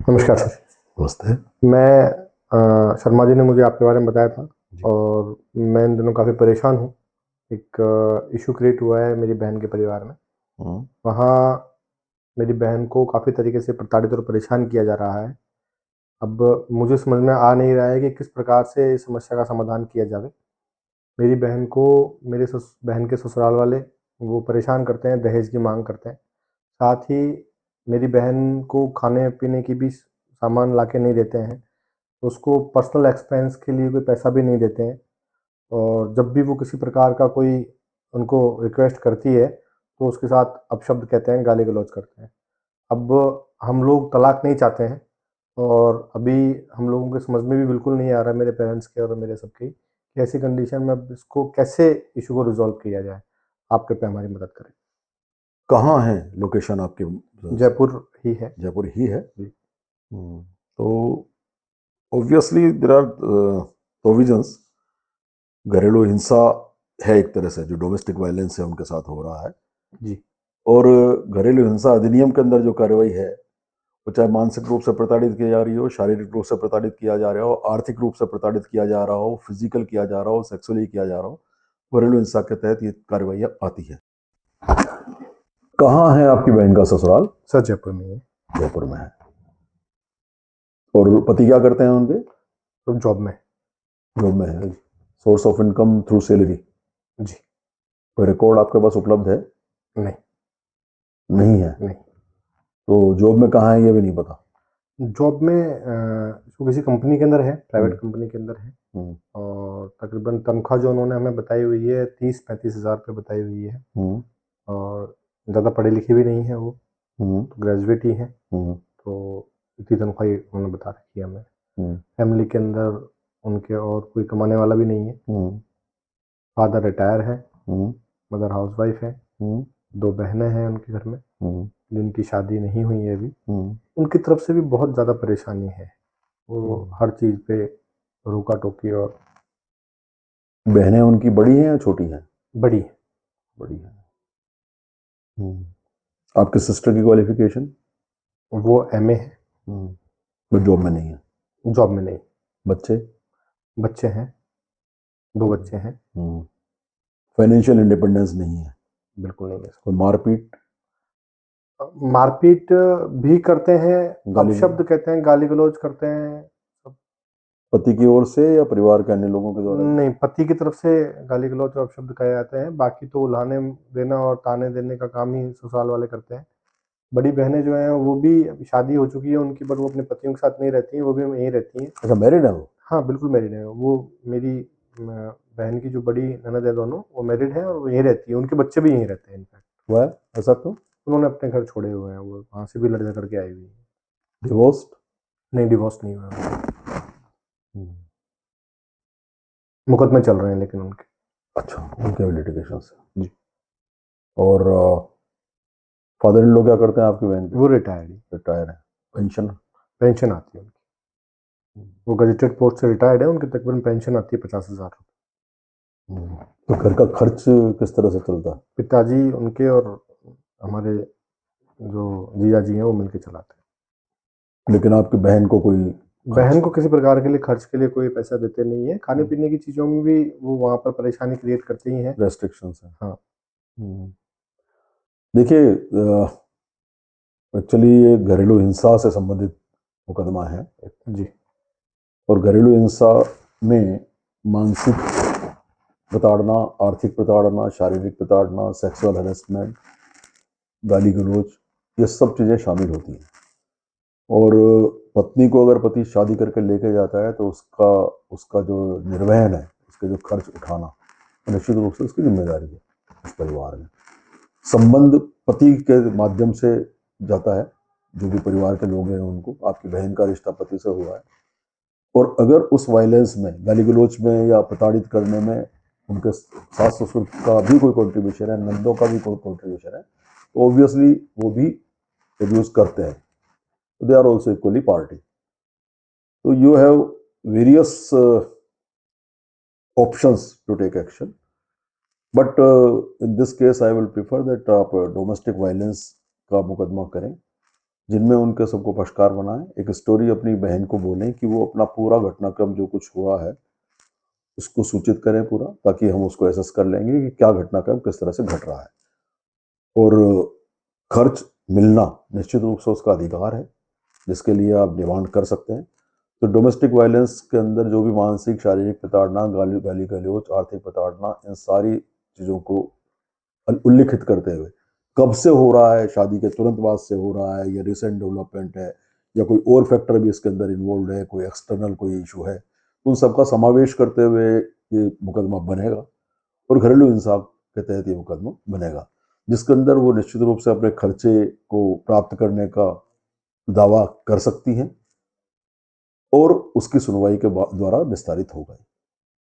नमस्कार सर। नमस्ते। मैं शर्मा जी ने मुझे आपके बारे में बताया था जी। और मैं इन दिनों काफ़ी परेशान हूँ। एक इशू क्रिएट हुआ है मेरी बहन के परिवार में। हुँ, वहाँ मेरी बहन को काफ़ी तरीके से प्रताड़ित और परेशान किया जा रहा है। अब मुझे समझ में आ नहीं रहा है कि किस प्रकार से इस समस्या का समाधान किया जावे। मेरी बहन को मेरे बहन के ससुराल वाले वो परेशान करते हैं, दहेज की माँग करते हैं। साथ ही मेरी बहन को खाने-पीने की भी सामान लाके नहीं देते हैं। उसको पर्सनल एक्सपेंस के लिए कोई पैसा भी नहीं देते हैं और जब भी वो किसी प्रकार का कोई उनको रिक्वेस्ट करती है, तो उसके साथ अपशब्द कहते हैं, गाली-गलौज करते हैं। अब हम लोग तलाक नहीं चाहते हैं और अभी हम लोगों के समझ में भी बिल्कुल नहीं आ रहा है मेरे पेरेंट्स के और मेरे सबके कि ऐसी कंडीशन में अब इसको कैसे इश्यू को रिज़ॉल्व किया जाए? आप कृपया हमारी मदद करें। कहाँ है लोकेशन आपकी? जयपुर ही है। जयपुर ही है? जी। तो ऑब्वियसली देयर आर प्रोविजंस। घरेलू हिंसा है एक तरह से, जो डोमेस्टिक वायलेंस है उनके साथ हो रहा है। जी। और घरेलू हिंसा अधिनियम के अंदर जो कार्रवाई है, वो चाहे मानसिक रूप से प्रताड़ित की जा रही हो, शारीरिक रूप से प्रताड़ित किया जा रहा हो, आर्थिक रूप से प्रताड़ित किया जा रहा हो, फिजिकल किया जा रहा हो, सेक्सुअली किया जा रहा हो, घरेलू हिंसा के तहत ये कार्रवाइयाँ आती है। कहाँ है आपकी बहन का ससुराल? सर जयपुर में ही है। जयपुर में है। और पति क्या करते हैं उनके? तो जॉब में। जॉब में है। Source of income through salary. जी। कोई रिकॉर्ड आपके पास उपलब्ध है? नहीं। नहीं है। नहीं। तो जॉब में कहाँ है ये भी नहीं पता? जॉब में इसको किसी कंपनी के अंदर है, प्राइवेट हम्म, कंपनी के अंदर है हम्म, और तकरीबन तनख्वाह जो उन्होंने हमें बताई हुई है 30-35 हज़ार रुपये बताई हुई है हम्म, और ज़्यादा पढ़ी लिखी भी नहीं है वो, हम्म, तो ग्रेजुएट ही हैं। हम्म, तो इतनी तनख्वाह ही उन्होंने बता रखी है हमें। हम्म, फैमिली के अंदर उनके और कोई कमाने वाला भी नहीं है। हम्म, फादर रिटायर है, हम्म, मदर हाउसवाइफ है, हम्म, 2 बहनें हैं उनके घर में, हम्म, जिनकी शादी नहीं हुई है अभी। हम्म, उनकी तरफ से भी बहुत ज़्यादा परेशानी है। वो हर चीज़ पे रोका-टोकी और बहनें उनकी बड़ी हैं या छोटी हैं? बड़ी है। बड़ी हैं। आपके सिस्टर की क्वालिफिकेशन? वो एमए है। वो जॉब में नहीं है। जॉब में नहीं। बच्चे? बच्चे हैं, 2 बच्चे हैं। फाइनेंशियल इंडिपेंडेंस नहीं है। बिल्कुल नहीं है कोई मारपीट? मारपीट भी करते हैं, गाली? अपशब्द कहते हैं, गाली-गलौज करते हैं। सब पति की ओर से या परिवार के अन्य लोगों के द्वारा भी? नहीं, पति की तरफ से गाली-गलौज और अपशब्द कहे जाते हैं, बाकी तो उल्हाने देना और ताने देने का काम ही ससुराल वाले करते हैं। बड़ी बहनें जो हैं वो भी अभी शादी हो चुकी है उनकी, बट वो अपने पतियों के साथ नहीं रहती हैं, वो भी यहीं रहती हैं। अच्छा, मैरिड है वो? हाँ, बिल्कुल मैरिड हैं। वो मेरी बहन की जो बड़ी ननद है दोनों, वो मैरिड हैं और वो यहीं रहती हैं, उनके बच्चे भी यहीं रहते हैं इनफैक्ट। हुआ है ऐसा क्यों? उन्होंने अपने घर छोड़े हुए हैं, वो वहाँ से भी लड़ झगड़ के आई हुई हैं। डिवोर्स्ड? नहीं, डिवोर्स नहीं हुआ है, मुकदमे चल रहे हैं लेकिन उनके। अच्छा, उनके भी लिटिगेशन से। जी। और फादर इन लॉ क्या करते हैं आपकी बहन के? वो रिटायर्ड ही। रिटायर है। पेंशन? पेंशन आती है उनकी। वो गजेटेड पोस्ट से रिटायर्ड है, उनकी तकरीबन पेंशन आती है 50,000 रुपये। तो घर का खर्च किस तरह से चलता है? पिताजी उनके और हमारे जो जीजा जी हैं वो मिलके चलाते हैं। लेकिन आपकी बहन को कोई बहन को किसी प्रकार के लिए खर्च के लिए कोई पैसा देते नहीं है। खाने-पीने की चीज़ों में भी वो वहाँ पर परेशानी क्रिएट करते ही हैं। रेस्ट्रिक्शंस है? हाँ। देखिए, एक्चुअली ये घरेलू हिंसा से संबंधित मुकदमा है। जी। और घरेलू हिंसा में मानसिक प्रताड़ना, आर्थिक प्रताड़ना, शारीरिक प्रताड़ना, सेक्सुअल हरेसमेंट, गाली गलौज, ये सब चीज़ें शामिल होती हैं। और पत्नी को अगर पति शादी करके लेके जाता है तो उसका उसका जो निर्वहन है, उसके जो खर्च उठाना, निश्चित रूप से उसकी जिम्मेदारी है उस परिवार में। संबंध पति के माध्यम से जाता है, जो भी परिवार के लोग हैं उनको। आपकी बहन का रिश्ता पति से हुआ है और अगर उस वायलेंस में, गाली गलौज में या प्रताड़ित करने में उनके सास ससुर का भी कोई कंट्रीब्यूशन है, नंदों का भी कोई कंट्रीब्यूशन है, तो ऑब्वियसली वो भी एब्यूज करते हैं। They are also equally party. तो you have various options to take action, but in this case I will prefer that आप डोमेस्टिक वायलेंस का मुकदमा करें जिनमें उनके सबको पक्षकार बनाएं, एक स्टोरी अपनी बहन को बोलें कि वो अपना पूरा घटनाक्रम जो कुछ हुआ है उसको सूचित करें पूरा, ताकि हम उसको एसेस कर लेंगे कि क्या घटनाक्रम किस तरह से घट रहा है। और खर्च मिलना निश्चित रूप से उसका अधिकार है, जिसके लिए आप डिमांड कर सकते हैं। तो डोमेस्टिक वायलेंस के अंदर जो भी मानसिक शारीरिक प्रताड़ना, गाली गलौज, आर्थिक प्रताड़ना, इन सारी चीज़ों को उल्लिखित करते हुए कब से हो रहा है, शादी के तुरंत बाद से हो रहा है या रिसेंट डेवलपमेंट है या कोई और फैक्टर भी इसके अंदर इन्वॉल्व है, कोई एक्सटर्नल कोई इशू है, उन सबका समावेश करते हुए ये मुकदमा बनेगा और घरेलू हिंसा के तहत ये मुकदमा बनेगा, जिसके अंदर वो निश्चित रूप से अपने खर्चे को प्राप्त करने का दावा कर सकती हैं और उसकी सुनवाई के द्वारा निस्तारित होगा।